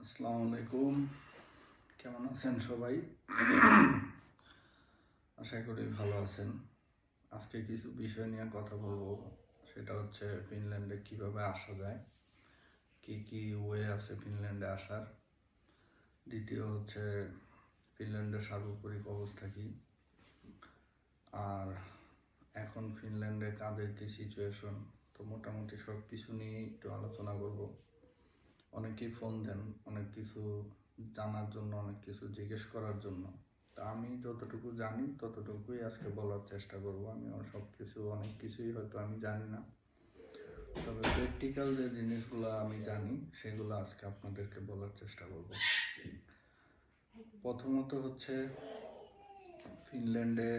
আসসালামু আলাইকুম। কেমন আছেন সবাই? আশা করি ভালো আছেন। আজকে কিছু বিষয় নিয়ে কথা বলবো। সেটা হচ্ছে ফিনল্যান্ডে কিভাবে আসা যায়, কি কি ওয়ে আছে ফিনল্যান্ডে আসার। দ্বিতীয় হচ্ছে ফিনল্যান্ডের সার্বক্ষণিক অবস্থা কি, আর এখন ফিনল্যান্ডে কাজের কি সিচুয়েশন। তো মোটামুটি সব কিছু নিয়ে একটু আলোচনা করব। অনেকেই ফোন দেন অনেক কিছু জানার জন্য, অনেক কিছু জিজ্ঞেস করার জন্য। তা আমি যতটুকু জানি ততটুকুই আজকে বলার চেষ্টা করব। আমি সব কিছু অনেক কিছুই হয়তো আমি জানি না, তবে প্র্যাকটিক্যাল যে জিনিসগুলো আমি জানি সেগুলো আজকে আপনাদেরকে বলার চেষ্টা করব। প্রথমত হচ্ছে ফিনল্যান্ডে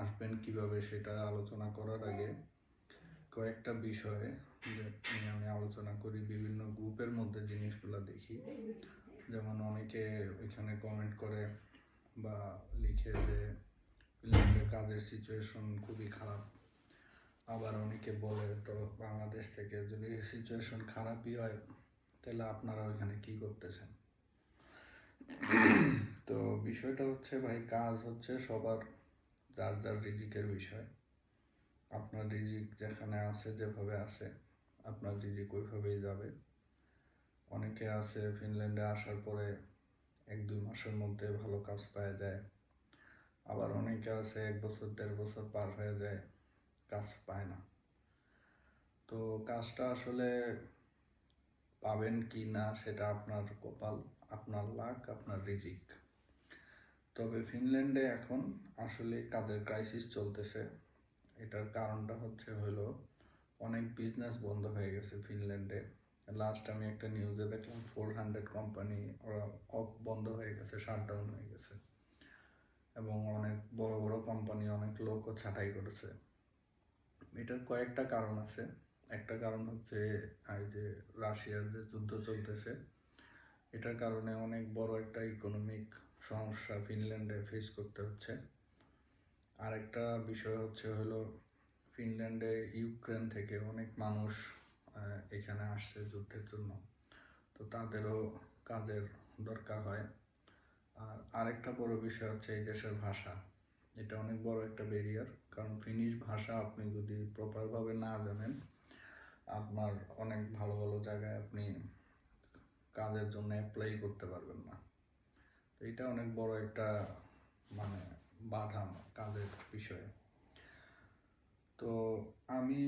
আসবেন কিভাবে সেটা আলোচনা করার আগে কয়েকটা বিষয়ে নিয়ে আমি আলোচনা করি। বিভিন্ন গ্রুপের মধ্যে জিনিসগুলো দেখি, যেমন অনেকে ওইখানে কমেন্ট করে বা লিখে যে ফিনল্যান্ডের কাজের সিচুয়েশন খুবই খারাপ। আবার অনেকে বলে তো বাংলাদেশ থেকে যদি সিচুয়েশন খারাপই হয় তাহলে আপনারা ওইখানে কি করতেছেন। তো বিষয়টা হচ্ছে ভাই, কাজ হচ্ছে সবার যার যার রিজিকের বিষয়। আপনার রিজিক যেখানে আছে, যেভাবে আছে, আপনার রিজিক ওইভাবেই যাবে। অনেকে আছে ফিনল্যান্ডে আসার পরে 1-2 মাসের মধ্যে ভালো কাজ পাওয়া যায়, আবার অনেকে আছে 1 বছর 1.5 বছর পার হয়ে যায়, কাজ পায় না। তো কাজটা আসলে পাবেন কি না সেটা আপনার কপাল, আপনার লাক, আপনার রিজিক। তবে ফিনল্যান্ডে এখন আসলে কাজের ক্রাইসিস চলতেছে। এটার কারণটা হলো অনেক বিজনেস বন্ধ হয়ে গেছে ফিনল্যান্ডে। লাস্ট আমি একটা নিউজে দেখলাম 400 কোম্পানি ওরা বন্ধ হয়ে গেছে, শাটডাউন হয়ে গেছে, এবং অনেক বড় বড় কোম্পানি অনেক লোকও ছাঁটাই করেছে। এটার কয়েকটা কারণ আছে। একটা কারণ হচ্ছে এই যে রাশিয়ার যে যুদ্ধ চলতেছে, এটার কারণে অনেক বড় একটা ইকোনমিক সমস্যা ফিনল্যান্ডে ফেস করতে হচ্ছে। আরেকটা বিষয় হলো ফিনল্যান্ডে ইউক্রেন থেকে অনেক মানুষ এখানে আসছে যুদ্ধের জন্য, তো তাদেরও কাজের দরকার হয়। আর আরেকটা বড় বিষয় হচ্ছে এই দেশের ভাষা। এটা অনেক বড় একটা ব্যারিয়ার, কারণ ফিনিশ ভাষা আপনি যদি প্রপারভাবে না জানেন, আপনার অনেক ভালো ভালো জায়গায় আপনি কাজের জন্য অ্যাপ্লাই করতে পারবেন না। তো এটা অনেক বড় একটা মানে বাধা কাজের বিষয়ে। তো আমি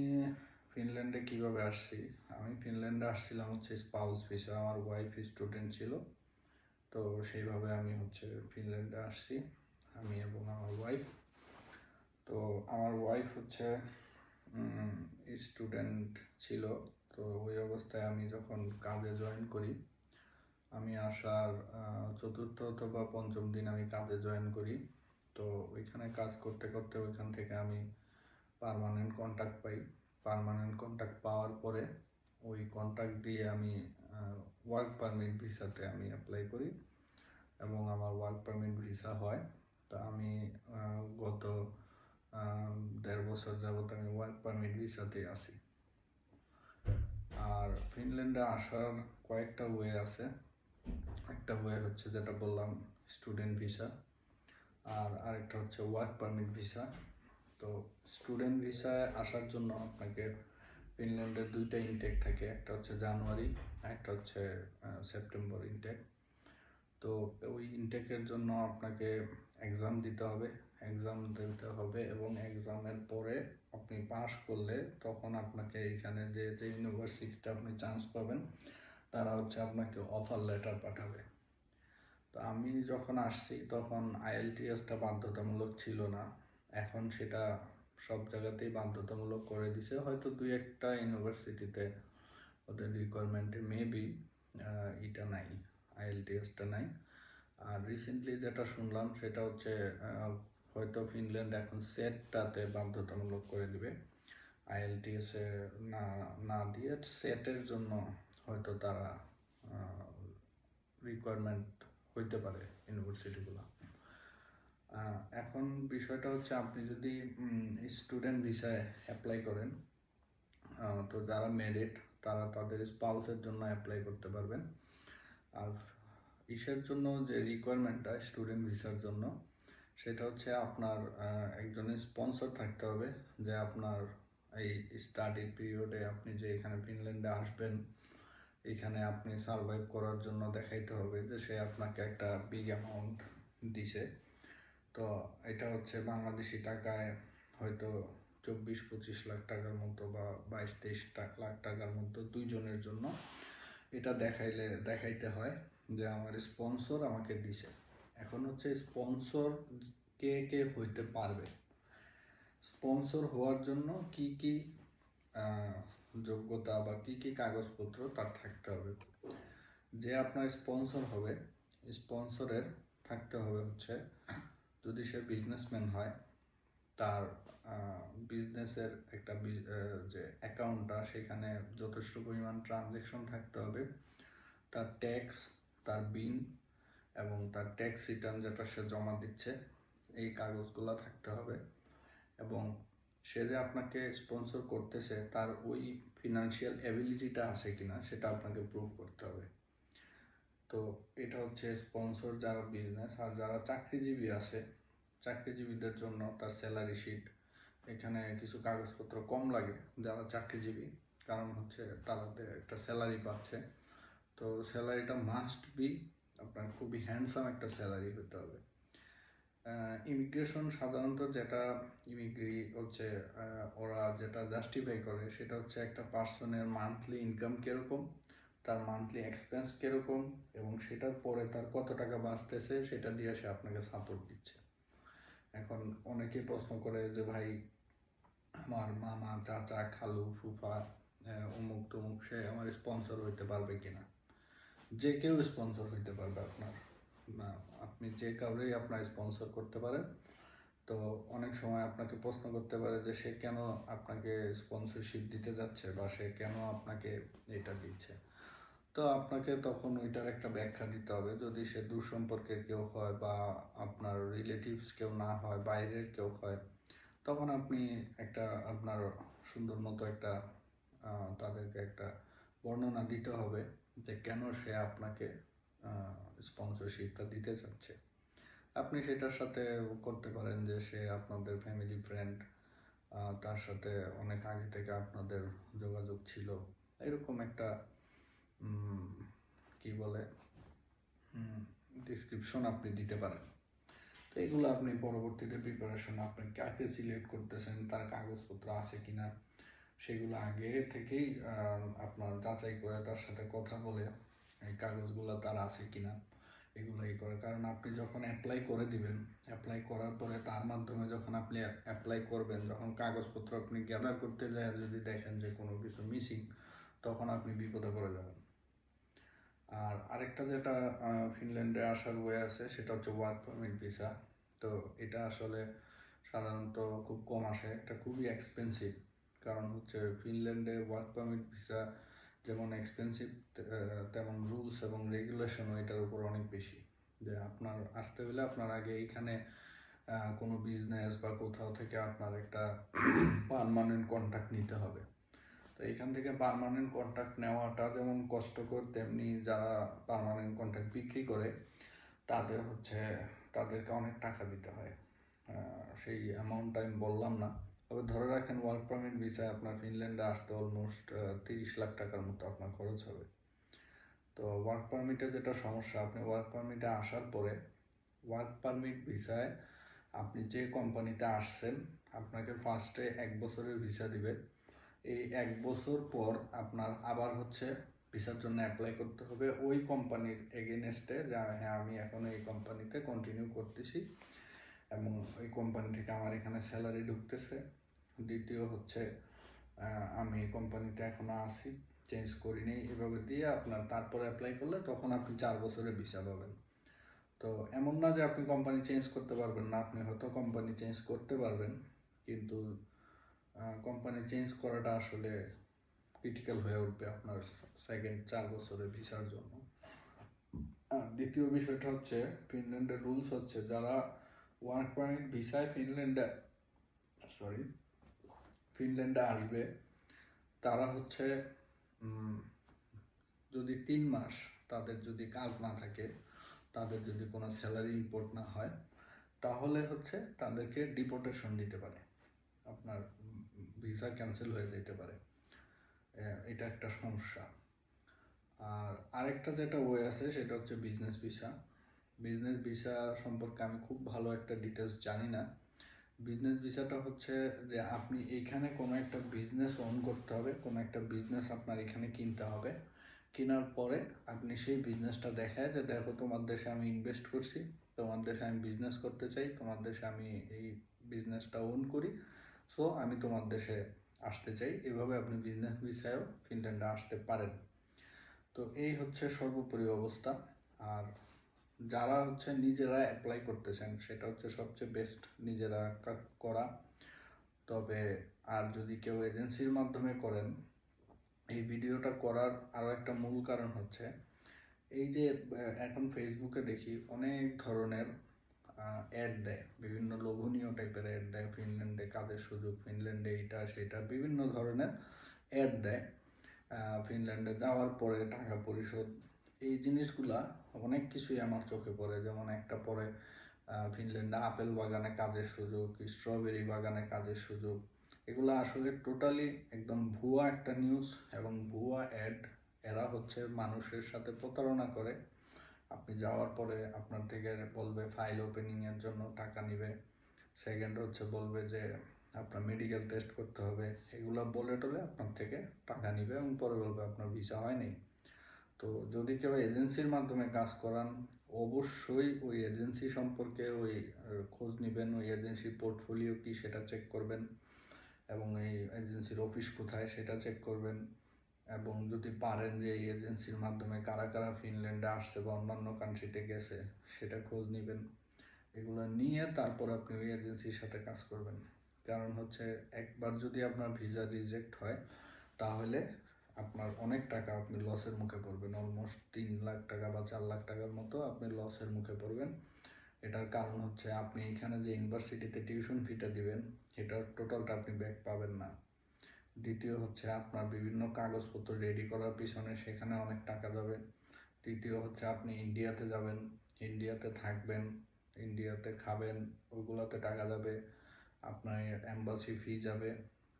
ফিনল্যান্ডে কিভাবে আসছি, আমি ফিনল্যান্ডে আসছিলাম হচ্ছে স্পাউস ভিসা। আমার ওয়াইফ স্টুডেন্ট ছিল, তো সেইভাবে আমি ফিনল্যান্ডে আসছি, আমি এবং আমার ওয়াইফ। তো আমার ওয়াইফ স্টুডেন্ট ছিল। তো ওই অবস্থায় আমি যখন কাজে জয়েন করি, আমি আসার 4র্থ অথবা 5ম দিন আমি কাজে জয়েন করি। তো ওইখানে কাজ করতে করতে ওইখান থেকে আমি পার্মানেন্ট কন্ট্রাক্ট পাই। পার্মানেন্ট কন্ট্রাক্ট পাওয়ার পরে ওই কন্ট্রাক্ট দিয়ে আমি ওয়ার্ক পারমিট ভিসাতে আমি অ্যাপ্লাই করি এবং আমার ওয়ার্ক পারমিট ভিসা হয়। তা আমি গত 1.5 বছর যাবত আমি ওয়ার্ক পারমিট ভিসাতে আছি। আর ফিনল্যান্ডে আসার কয়েকটা ওয়ে আছে। একটা ওয়ে হচ্ছে যেটা বললাম স্টুডেন্ট ভিসা, আর আরেকটা হচ্ছে ওয়ার্ক পারমিট ভিসা। তো স্টুডেন্ট ভিসায় আসার জন্য আপনাকে ফিনল্যান্ডের 2টা ইনটেক থাকে, একটা হচ্ছে জানুয়ারি, একটা হচ্ছে সেপ্টেম্বর ইনটেক। তো ওই ইনটেকের জন্য আপনাকে এক্সাম দিতে হবে এবং এক্সামের পরে আপনি পাস করলে তখন আপনাকে এখানে যে যে ইউনিভার্সিটিতে আপনি চান্স পাবেন তারা আপনাকে অফার লেটার পাঠাবে। তো আমি যখন আসছি তখন আইএলটিএসটা বাধ্যতামূলক ছিল না, এখন সেটা সব জায়গাতেই বাধ্যতামূলক করে দিছে। হয়তো 2-1টা ইউনিভার্সিটিতে ওদের রিকোয়ারমেন্টে মেবি এটা নাই, আইএলটিএসটা নাই। আর রিসেন্টলি যেটা শুনলাম সেটা হয়তো ফিনল্যান্ড এখন সেটটাতে বাধ্যতামূলক করে দিবে, আইএলটিএস এ না না দিয়ে সেটের জন্য হয়তো তারা রিকোয়ারমেন্ট হইতে পারে ইউনিভার্সিটিগুলো। এখন বিষয়টা হচ্ছে আপনি যদি স্টুডেন্ট ভিসায় অ্যাপ্লাই করেন, তো যারা মেরিট তারা তাদের স্পাউসের জন্য অ্যাপ্লাই করতে পারবেন। আর ইসের জন্য যে রিকোয়ারমেন্টটা স্টুডেন্ট ভিসার জন্য, সেটা হচ্ছে আপনার একজনের স্পন্সর থাকতে হবে, যে আপনার এই স্টাডি পিরিয়ডে আপনি যে এখানে ফিনল্যান্ডে আসবেন, এখানে আপনি সার্ভাইভ করার জন্য দেখাইতে হবে যে সে আপনাকে একটা বিগ অ্যামাউন্ট দিছে। তো এটা হচ্ছে বাংলাদেশি টাকায় হয়তো 24-25 লাখ টাকার মতো বা 22-23 লাখ টাকার মতো দুইজনের জন্য। এটা দেখাইতে হয় যে আমার স্পন্সর আমাকে দিছে। এখন হচ্ছে স্পন্সর কে কে হইতে পারবে, স্পন্সর হওয়ার জন্য কি কি যোগ্যতা বা কি কি কাগজপত্র তার থাকতে হবে। যে আপনার স্পন্সর হবে, স্পন্সরের থাকতে হবে হচ্ছে, যদি সে বিজনেসম্যান হয়, তার বিজনেসের একটা যে অ্যাকাউন্টটা, সেখানে যথেষ্ট পরিমাণ ট্রানজ্যাকশন থাকতে হবে, তার ট্যাক্স, তার বিন এবং তার ট্যাক্স রিটার্ন যেটা সে জমা দিচ্ছে, এই কাগজগুলো থাকতে হবে। এবং সে যে আপনাকে স্পন্সর করতেছে তার ওই ফিনান্সিয়াল অ্যাবিলিটিটা আছে কিনা সেটা আপনাকে প্রুভ করতে হবে। তো এটা হচ্ছে স্পন্সর যারা বিজনেস। আর যারা চাকরিজীবী আছে, চাকরিজীবীদের জন্য তার স্যালারি শিট, এখানে কিছু কাগজপত্র কম লাগে যারা চাকরিজীবী, কারণ হচ্ছে তাদের একটা স্যালারি পাচ্ছে। তো স্যালারিটা মাস্ট বি আপনার খুবই হ্যান্ডসাম একটা স্যালারি হতে হবে। ইমিগ্রেশন সাধারণত যেটা হচ্ছে ওরা যেটা জাস্টিফাই করে সেটা হচ্ছে একটা পার্সনের মান্থলি ইনকাম কীরকম, তার মান্থলি এক্সপেন্স কীরকম, এবং সেটার পরে তার কত টাকা বাঁচতেছে সেটা দিয়ে সে আপনাকে সাপোর্ট দিচ্ছে। এখন অনেকেই প্রশ্ন করে যে ভাই, আমার মামা, চাচা, খালু, ফুফা, অমুক তমুক, সে আমার স্পন্সর হইতে পারবে কিনা? যে কেউ স্পন্সর হইতে পারবে আপনার, না আপনি যে কাউরেই আপনার স্পন্সর করতে পারেন। তো অনেক সময় আপনাকে প্রশ্ন করতে পারে যে সে কেন আপনাকে স্পন্সরশিপ দিতে যাচ্ছে বা সে কেন আপনাকে এটা দিচ্ছে। তো আপনাকে তখন ওইটার একটা ব্যাখ্যা দিতে হবে। যদি সে দূর সম্পর্কের কেউ হয় বা আপনার রিলেটিভস কেউ না হয়, বাইরের কেউ হয়, তখন আপনি একটা আপনার সুন্দর মতো একটা তাদেরকে একটা বর্ণনা দিতে হবে যে কেন সে আপনাকে স্পন্সরশিপটা দিতে চাচ্ছে। আপনি সেটার সাথে করতে পারেন যে সে আপনাদের ফ্যামিলি ফ্রেন্ড, তার সাথে অনেক আগে থেকে আপনাদের যোগাযোগ ছিল, এরকম একটা কি বলে ডিসক্রিপশন আপনি দিতে পারেন। তো এগুলো আপনি পরবর্তীতে প্রিপারেশন, আপনি কাকে সিলেক্ট করতেছেন তার কাগজপত্র আছে কিনা সেগুলো আগে থেকেই আপনার যাচাই করে তার সাথে কথা বলে এই কাগজগুলো তার আছে কিনা এগুলোই করে। কারণ আপনি যখন অ্যাপ্লাই করে দিবেন, অ্যাপ্লাই করার পরে তার মাধ্যমে যখন আপনি অ্যাপ্লাই করবেন, যখন কাগজপত্র আপনি গ্যাদার করতে যায় যদি দেখেন যে কোনো কিছু মিসিং, তখন আপনি বিপদে পড়ে যাবেন। আর আরেকটা যেটা ফিনল্যান্ডে আসার ওয়ে আছে সেটা হচ্ছে ওয়ার্ক পারমিট ভিসা। তো এটা আসলে সাধারণত খুব কম আসে, এটা খুবই এক্সপেন্সিভ। কারণ হচ্ছে ফিনল্যান্ডে ওয়ার্ক পারমিট ভিসা যেমন এক্সপেন্সিভ, তেমন রুলস এবং রেগুলেশনও এটার উপর অনেক বেশি। যে আপনার আসতে হলে আপনার আগে এইখানে কোনো বিজনেস বা কোথাও থেকে আপনার একটা পার্মানেন্ট কন্ট্রাক্ট নিতে হবে। তো এখান থেকে পার্মানেন্ট কন্ট্রাক্ট নেওয়াটা যেমন কষ্টকর, তেমনি যারা পার্মানেন্ট কন্ট্রাক্ট বিক্রি করে তাদেরকে অনেক টাকা দিতে হয়। সেই অ্যামাউন্টটা আমি বললাম না, তবে ধরে রাখেন ওয়ার্ক পারমিট ভিসায় আপনার ফিনল্যান্ডে আসতে অলমোস্ট 30 লাখ টাকার মতো আপনার খরচ হবে। তো ওয়ার্ক পারমিটে যেটা সমস্যা, আপনি ওয়ার্ক পারমিটে আসার পরে ওয়ার্ক পারমিট ভিসায় আপনি যে কোম্পানিতে আসছেন আপনাকে ফার্স্টে 1 বছরের ভিসা দিবে। এই 1 বছর পর আপনার আবার হচ্ছে ভিসার জন্য অ্যাপ্লাই করতে হবে ওই কোম্পানির এগেনস্টে, যা হ্যাঁ আমি এখন এই কোম্পানিতে কন্টিনিউ করতেছি এবং ওই কোম্পানি থেকে আমার এখানে স্যালারি ঢুকতেছে। দ্বিতীয় হচ্ছে আমি এই কোম্পানিতে এখনো আছি, চেঞ্জ করিনি, এভাবে দিয়ে আপনার তারপরে অ্যাপ্লাই করলে তখন আপনি 4 বছরের ভিসা পাবেন। তো এমন না যে আপনি কোম্পানি চেঞ্জ করতে পারবেন না, আপনি হয়তো কোম্পানি চেঞ্জ করতে পারবেন, কিন্তু কোম্পানি চেঞ্জ করাটা আসলে ক্রিটিক্যাল হয়ে উঠবে আপনার সেকেন্ড 4 বছরের ভিসার জন্য। দ্বিতীয় বিষয়টা হচ্ছে ফিনল্যান্ডের রুলস হচ্ছে যারা ওয়ার্ক পারমিট ভিসায় ফিনল্যান্ডে আসবে, তারা হচ্ছে যদি 3 মাস তাদের যদি কাজ না থাকে, তাদের যদি কোনো স্যালারি ইম্পোর্ট না হয়, তাহলে হচ্ছে তাদেরকে ডিপোর্টেশন দিতে পারে, আপনার ভিসা ক্যান্সেল হয়ে যেতে পারে। এটা একটা সমস্যা। আর আরেকটা যেটা ওয়ে আছে সেটা হচ্ছে বিজনেস ভিসা। বিজনেস ভিসা সম্পর্কে আমি খুব ভালো একটা ডিটেলস জানি না। বিজনেস ভিসাটা হচ্ছে যে আপনি এইখানে কোনো একটা বিজনেস ওন করতে হবে, কোনো একটা বিজনেস আপনার এখানে কিনতে হবে। কেনার পরে আপনি সেই বিজনেসটা দেখায় যে দেখো তোমার দেশে আমি ইনভেস্ট করছি, তোমার দেশে আমি বিজনেস করতে চাই, তোমার দেশে আমি এই বিজনেসটা ওন করি, সো আমি তোমার দেশে আসতে চাই। এভাবে আপনি বিজনেস ভিসায়ও ফিনল্যান্ডে আসতে পারেন। তো এই হচ্ছে সর্বোপরি অবস্থা। আর যারা হচ্ছে নিজেরা অ্যাপ্লাই করতেছেন সেটা হচ্ছে সবচেয়ে বেস্ট, নিজেরা করা। তবে আর যদি কেউ এজেন্সির মাধ্যমে করেন, এই ভিডিওটা করার আরও একটা মূল কারণ হচ্ছে এই যে এখন ফেসবুকে দেখি অনেক ধরনের অ্যাড দেয়, বিভিন্ন লোভনীয় টাইপের অ্যাড দেয়, ফিনল্যান্ডে কাজের সুযোগ, ফিনল্যান্ডে এইটা সেটা বিভিন্ন ধরনের অ্যাড দেয়। ফিনল্যান্ডে যাওয়ার পরে টাকা পরিশোধ, এই জিনিসগুলা অনেক কিছুই আমার চোখে পড়ে। যেমন একটা পরে ফিনল্যান্ডে আপেল বাগানে কাজের সুযোগ, স্ট্রবেরি বাগানে কাজের সুযোগ। এগুলো আসলে টোটালি একদম ভুয়া একটা নিউজ এবং ভুয়া অ্যাড। এরা হচ্ছে মানুষের সাথে প্রতারণা করে। আপনি যাওয়ার পরে আপনার থেকে বলবে ফাইল ওপেনিংয়ের জন্য টাকা নিবে, সেকেন্ড হচ্ছে বলবে যে আপনার মেডিকেল টেস্ট করতে হবে, এগুলো বলে টলে আপনার থেকে টাকা নিবে এবং পরে বলবে আপনার ভিসা হয়নি। তো যদি কেউ এজেন্সির মাধ্যমে কাজ করান, অবশ্যই ওই এজেন্সি সম্পর্কে ওই খোঁজ নেবেন, ওই এজেন্সির পোর্টফোলিও কি সেটা চেক করবেন, এবং এই এজেন্সির অফিস কোথায় সেটা চেক করবেন, এবং যদি পারেন যে এই এজেন্সির মাধ্যমে কারা কারা ফিনল্যান্ডে আসছে বা অন্যান্য কান্ট্রিতে গেছে সেটা খোঁজ নেবেন। এগুলো নিয়ে তারপর আপনি ওই এজেন্সির সাথে কাজ করবেন। কারণ হচ্ছে একবার যদি আপনার ভিসা রিজেক্ট হয় তাহলে আপনার অনেক টাকা আপনি লসের মুখে পড়বেন, অলমোস্ট 3 লাখ টাকা বা 4 লাখ টাকার মতো আপনি লসের মুখে পড়বেন। এটার কারণ হচ্ছে আপনি এখানে যে ইউনিভার্সিটিতে টিউশন ফিটা দিবেন এটার টোটালটা আপনি ব্যাক পাবেন না। দ্বিতীয় হচ্ছে আপনার বিভিন্ন কাগজপত্র রেডি করার পিছনে সেখানে অনেক টাকা যাবে। তৃতীয় হচ্ছে আপনি ইন্ডিয়াতে যাবেন, ইন্ডিয়াতে থাকবেন, ইন্ডিয়াতে খাবেন, ওইগুলোতে টাকা যাবে, আপনার এম্বাসি ফি যাবে।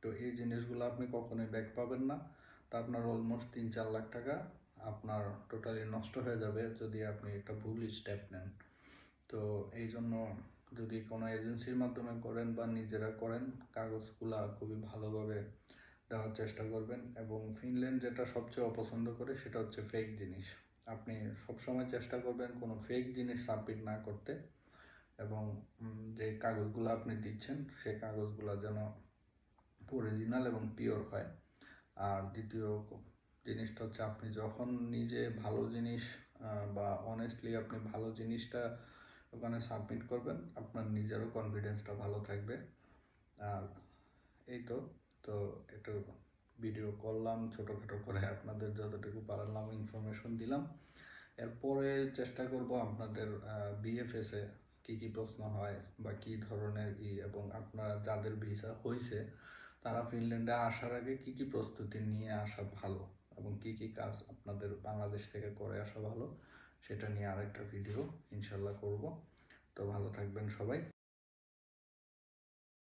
তো এই জিনিসগুলো আপনি কখনোই ব্যাক পাবেন না। তো আপনার অলমোস্ট 3-4 লাখ টাকা আপনার টোটালি নষ্ট হয়ে যাবে যদি আপনি একটা ভুল স্টেপ নেন। তো এই জন্য যদি কোনো এজেন্সির মাধ্যমে করেন বা নিজেরা করেন, কাগজগুলা খুবই ভালোভাবে দেওয়ার চেষ্টা করবেন। এবং ফিনল্যান্ড যেটা সবচেয়ে অপছন্দ করে সেটা হচ্ছে ফেক জিনিস। আপনি সবসময় চেষ্টা করবেন কোনো ফেক জিনিস সাবমিট না করতে, এবং যে কাগজগুলো আপনি দিচ্ছেন সেই কাগজগুলো যেন অরিজিনাল এবং পিওর হয়। আর দ্বিতীয় জিনিসটা হচ্ছে আপনি যখন নিজে ভালো জিনিস বা অনেস্টলি আপনি ভালো জিনিসটা ওখানে সাবমিট করবেন, আপনার নিজেরও কনফিডেন্সটা ভালো থাকবে। আর এই তো তো একটু ভিডিও করলাম ছোটোখাটো করে, আপনাদের যতটুকু পারলাম ইনফরমেশন দিলাম। এরপরে চেষ্টা করব আপনাদের বিএফএসে কী কী প্রশ্ন হয় বা কী ধরনের এবং আপনারা যাদের ভিসা হয়েছে তারা ফিনল্যান্ডে আসার আগে কী কী প্রস্তুতি নিয়ে আসা ভালো এবং কী কী কাজ আপনাদের বাংলাদেশ থেকে করে আসা ভালো, সেটা নিয়ে আরেকটা ভিডিও ইনশাল্লাহ করব। তো ভালো থাকবেন সবাই।